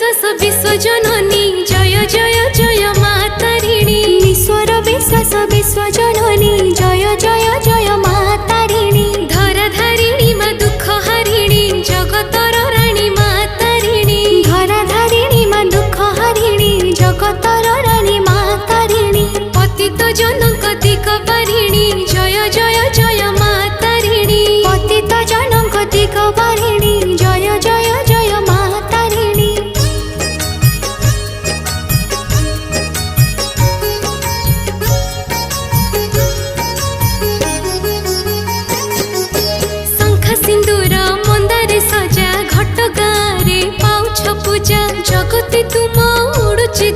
विश्वास विश्वजननी जय जय जय मातारिणी ईश्वर विश्वास विश्वजननी जय जय जय मातारिणी धराधारिणी मा दुख हारिणी जगतर राणी मातारिणी धराधारिणी मा दुख हारिणी जगतर राणी मातारिणी पतित जनक दिग पारिणी जय जय जय मातारिणी पतित जनक दिग पारिणी जय जय जय मातारिणी शंख सिंदूर मंदारे सजा घट गारे पाउछ पूजा जगती तुम उड़ुची